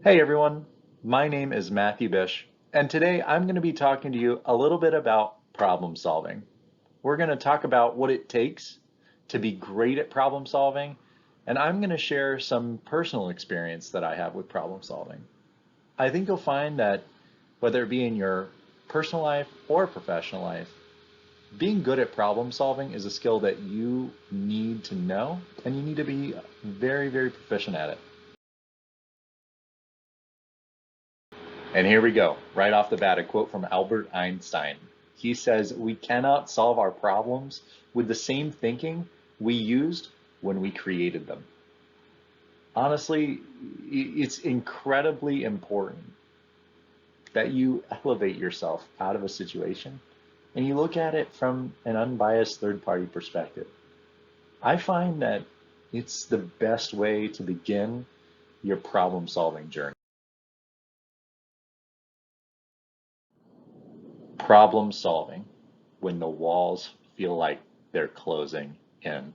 Hey everyone, my name is Matthew Bish, and today I'm going to be talking to you a little bit about problem solving. We're going to talk about what it takes to be great at problem solving, and I'm going to share some personal experience that I have with problem solving. I think you'll find that whether it be in your personal life or professional life, being good at problem solving is a skill that you need to know, and you need to be very, very proficient at it. And here we go, right off the bat, a quote from Albert Einstein. He says, "We cannot solve our problems with the same thinking we used when we created them." Honestly, it's incredibly important that you elevate yourself out of a situation and you look at it from an unbiased third party perspective. I find that it's the best way to begin your problem solving journey. Problem solving when the walls feel like they're closing in.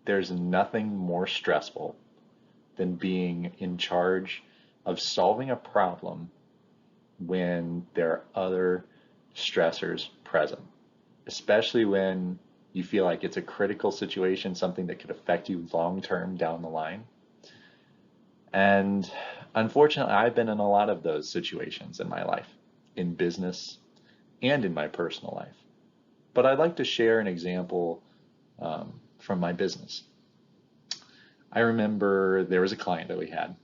There's nothing more stressful than being in charge of solving a problem when there are other stressors present, especially when you feel like it's a critical situation, something that could affect you long term down the line. And unfortunately, I've been in a lot of those situations in my life, in business and in my personal life. But I'd like to share an example from my business. I remember there was a client that we had,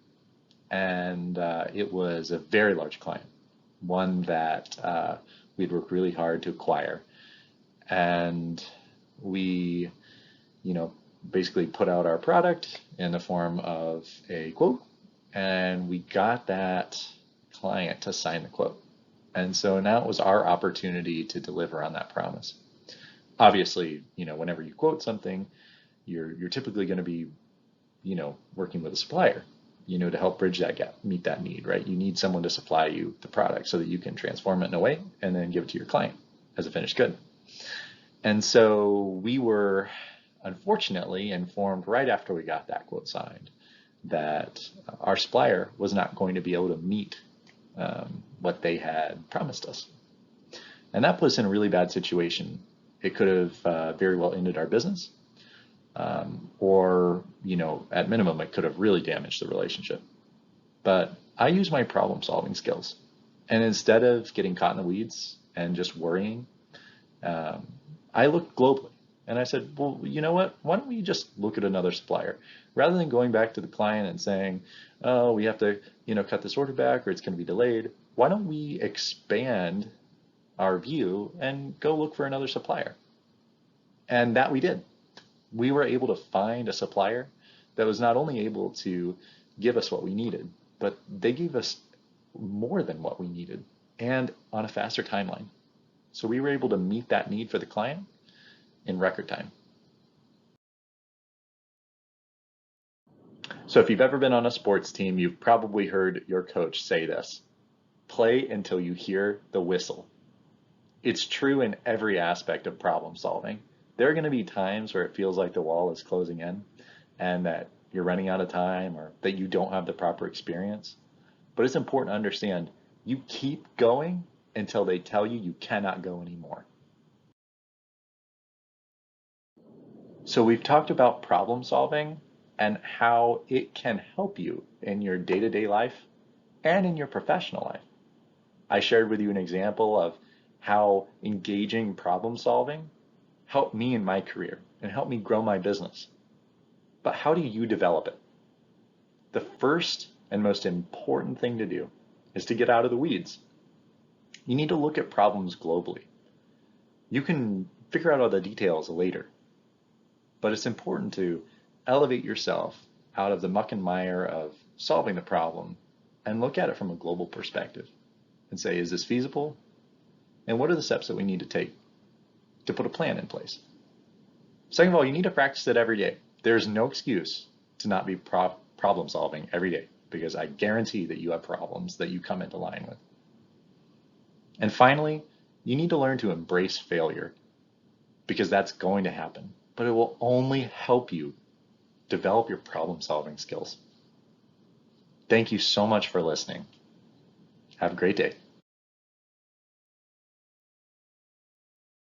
and it was a very large client, one that we'd worked really hard to acquire. And we, you know, basically put out our product in the form of a quote, and we got that client to sign the quote. And so now it was our opportunity to deliver on that promise. Obviously, whenever you quote something, you're typically going to be, working with a supplier, to help bridge that gap, meet that need, right? You need someone to supply you the product so that you can transform it in a way and then give it to your client as a finished good. And so we were unfortunately informed right after we got that quote signed that our supplier was not going to be able to meet what they had promised us. And that put us in a really bad situation. It could have very well ended our business, or, at minimum, it could have really damaged the relationship. But I use my problem solving skills. And instead of getting caught in the weeds and just worrying, I looked globally and I said, well, you know what? Why don't we just look at another supplier? Rather than going back to the client and saying, oh, we have to, cut this order back or it's going to be delayed, why don't we expand our view and go look for another supplier? And that we did. We were able to find a supplier that was not only able to give us what we needed, but they gave us more than what we needed and on a faster timeline. So we were able to meet that need for the client in record time. So if you've ever been on a sports team, you've probably heard your coach say this: play until you hear the whistle. It's true in every aspect of problem solving. There are going to be times where it feels like the wall is closing in and that you're running out of time or that you don't have the proper experience. But it's important to understand you keep going until they tell you you cannot go anymore. So we've talked about problem solving and how it can help you in your day-to-day life and in your professional life. I shared with you an example of how engaging problem solving helped me in my career and helped me grow my business. But how do you develop it? The first and most important thing to do is to get out of the weeds. You need to look at problems globally. You can figure out all the details later, but it's important to elevate yourself out of the muck and mire of solving the problem and look at it from a global perspective and say, is this feasible? And what are the steps that we need to take to put a plan in place? Second of all, you need to practice it every day. There's no excuse to not be problem solving every day, because I guarantee that you have problems that you come into line with. And finally, you need to learn to embrace failure, because that's going to happen, but it will only help you develop your problem solving skills. Thank you so much for listening. Have a great day.